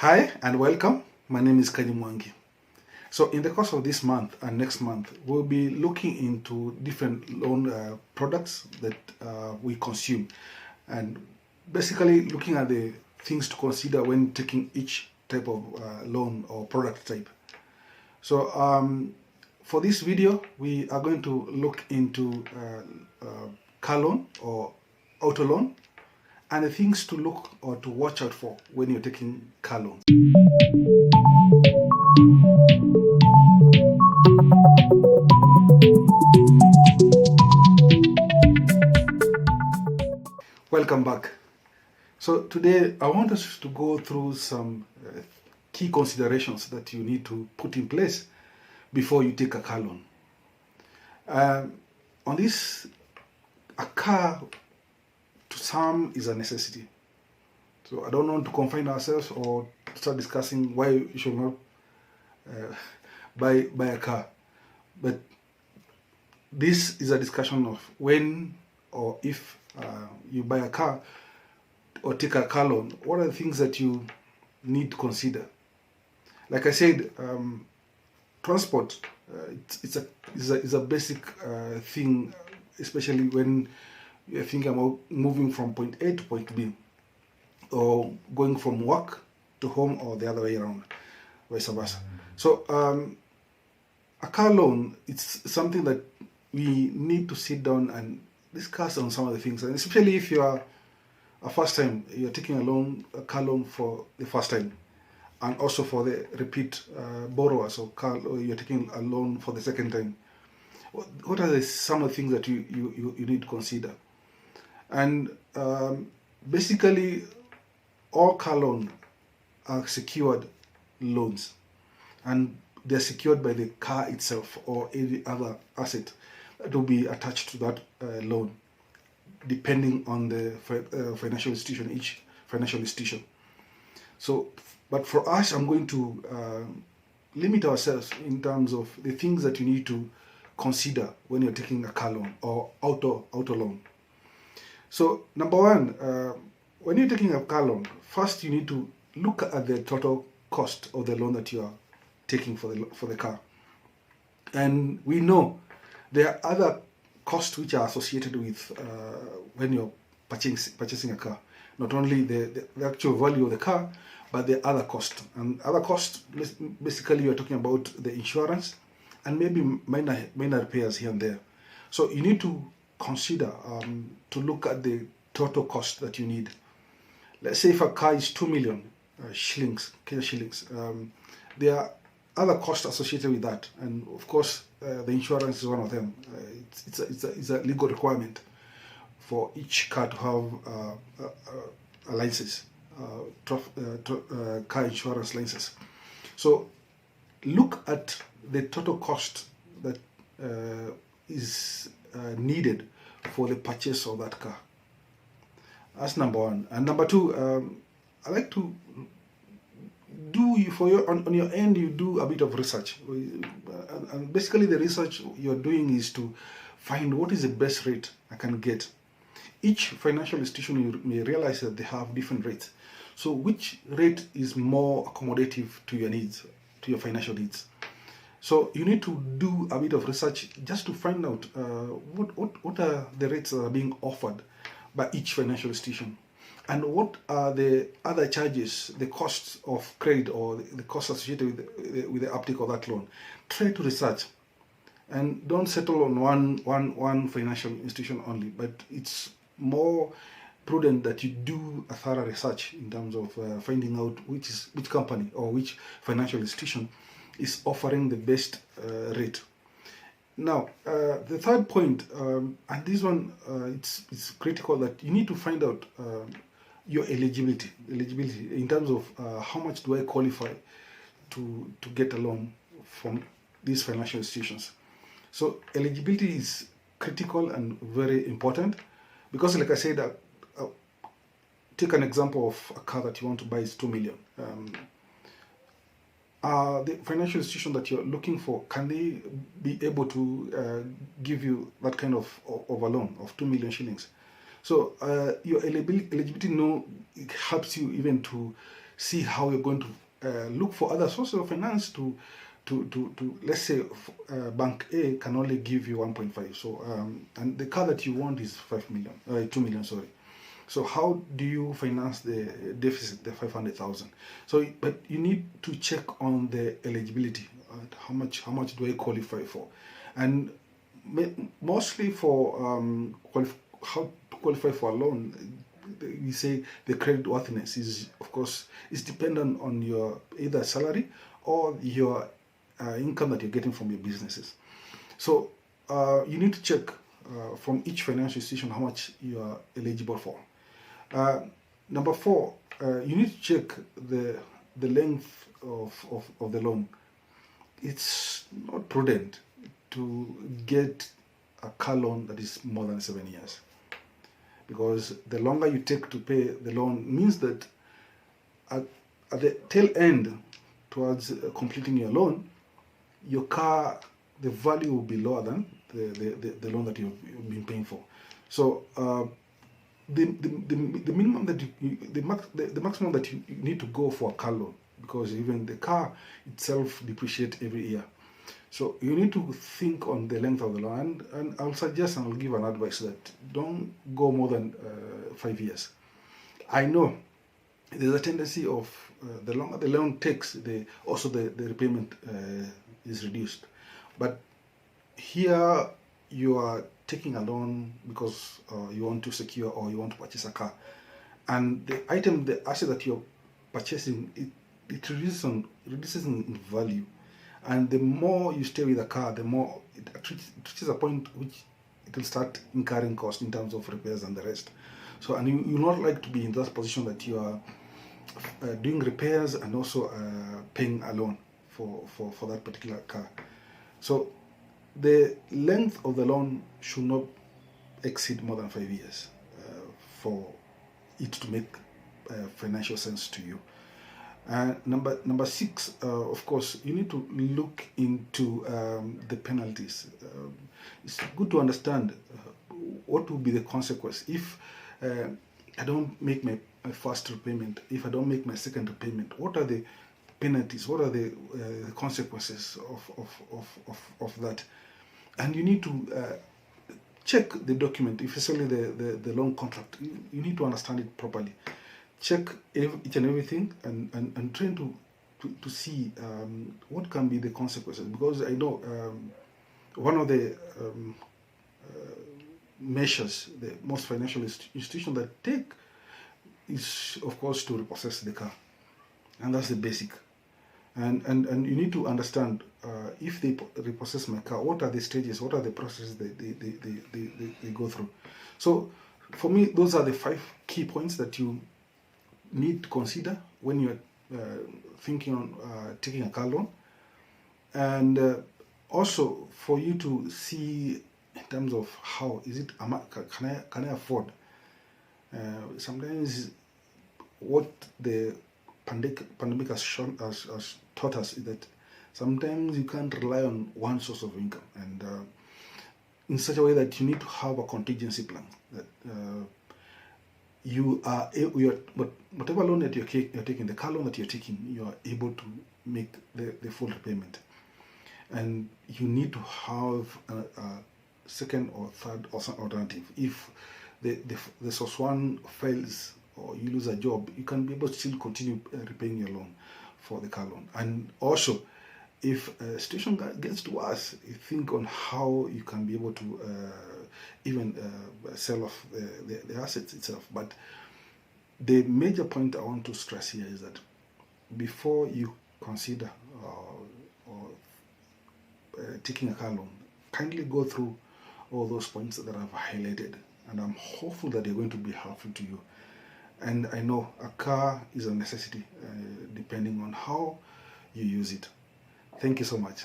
Hi and welcome. My name is MWANGI. So in the course of this month and next month, we'll be looking into different loan products that we consume, and basically looking at the things to consider when taking each type of loan or product type. So for this video, we are going to look into car loan or auto loan, and the things to look or to watch out for when you're taking car loan. Welcome back. So today I want us to go through some key considerations that you need to put in place before you take a car loan. On this, a car to some is a necessity. So I don't want to confine ourselves or start discussing why you should not buy a car. But this is a discussion of when or if you buy a car or take a car loan, what are the things that you need to consider? Like I said, transport is a basic thing, especially when you're thinking about moving from point A to point B, or going from work to home, or the other way around, vice versa. So a car loan, it's something that we need to sit down and discuss on some of the things, and especially if you are a first time, you're taking a car loan for the first time, and also for the repeat borrowers, or you're taking a loan for the second time. What are some of the things that you need to consider? And basically, all car loans are secured loans, and they're secured by the car itself or any other asset that will be attached to that loan, depending on the financial institution, each financial institution. So, but for us, I'm going to limit ourselves in terms of the things that you need to consider when you're taking a car loan or auto loan. So, number one, when you're taking a car loan, first you need to look at the total cost of the loan that you are taking for the car. And we know there are other costs which are associated with when you're purchasing a car. Not only the actual value of the car, but the other cost. And other costs, basically you're talking about the insurance and maybe minor repairs here and there. So you need to consider to look at the total cost that you need. Let's say if a car is 2 million shillings, Kenya shillings, there are other costs associated with that, and of course the insurance is one of them. It's a legal requirement for each car to have a license, car insurance license. So look at the total cost that is needed for the purchase of that car. That's number one. And number two, I like to do on your end, you do a bit of research, and basically the research you're doing is to find what is the best rate I can get. Each financial institution, you may realize that they have different rates. So which rate is more accommodative to your needs, to your financial needs? So you need to do a bit of research just to find out what are the rates that are being offered by each financial institution, and what are the other charges, the costs of credit, or the costs associated with the uptake of that loan. Try to research, and don't settle on one financial institution only, but it's more prudent that you do a thorough research in terms of finding out which company or which financial institution is offering the best rate. Now, the third point, and this one, it's critical, that you need to find out your eligibility in terms of how much do I qualify to get a loan from these financial institutions. So eligibility is critical and very important, because like I said, take an example of a car that you want to buy is 2 million. The financial institution that you're looking for, can they be able to give you that kind of a loan of 2 million shillings? So your eligibility, it helps you even to see how you're going to look for other sources of finance to let's say bank A can only give you 1.5. So and the car that you want is 5 million, 2 million, sorry. So how do you finance the deficit, the 500,000? So, but you need to check on the eligibility. How much do I qualify for? And mostly for how to qualify for a loan, we say the credit worthiness is, of course, is dependent on your either salary or your income that you're getting from your businesses. So you need to check from each financial institution how much you are eligible for. Number 4, you need to check the length of the loan. It's not prudent to get a car loan that is more than 7 years, because the longer you take to pay the loan means that at the tail end, towards completing your loan, your car, the value will be lower than the loan that you've been paying for. So the minimum that the maximum that you need to go for a car loan, because even the car itself depreciates every year. So you need to think on the length of the loan, and I'll suggest and I'll give an advice that don't go more than 5 years. I know there's a tendency of the longer the loan takes, also the repayment is reduced. But here you are taking a loan because you want to secure or you want to purchase a car, and the asset that you're purchasing, it reduces in value, and the more you stay with the car, the more it reaches a point which it will start incurring cost in terms of repairs and the rest. So, and you not like to be in that position that you are doing repairs and also paying a loan for that particular car. So the length of the loan should not exceed more than 5 years for it to make financial sense to you. Number 6, of course, you need to look into the penalties. It's good to understand what will be the consequence if I don't make my first repayment, if I don't make my second repayment. What are the penalties? What are the consequences of that? And you need to check the document, especially the loan contract. You need to understand it properly. Check each and everything, and try to see what can be the consequences. Because I know one of the measures the most financial institutions that take is, of course, to repossess the car, and that's the basic. And you need to understand if they repossess my car, what are the stages, what are the processes they go through. So for me, those are the 5 key points that you need to consider when you're thinking on taking a car loan, and also for you to see in terms of how is it, can I afford. Sometimes what the pandemic has taught us is that sometimes you can't rely on one source of income, and in such a way that you need to have a contingency plan, that whatever loan that you're taking, the car loan that you're taking, you are able to make the full repayment. And you need to have a second or third alternative. If the source one fails or you lose a job, you can be able to still continue repaying your loan for the car loan. And also, if a situation gets to worse, you think on how you can be able to even sell off the assets itself. But the major point I want to stress here is that before you consider taking a car loan, kindly go through all those points that I've highlighted, and I'm hopeful that they're going to be helpful to you. And I know a car is a necessity depending on how you use it. Thank you so much.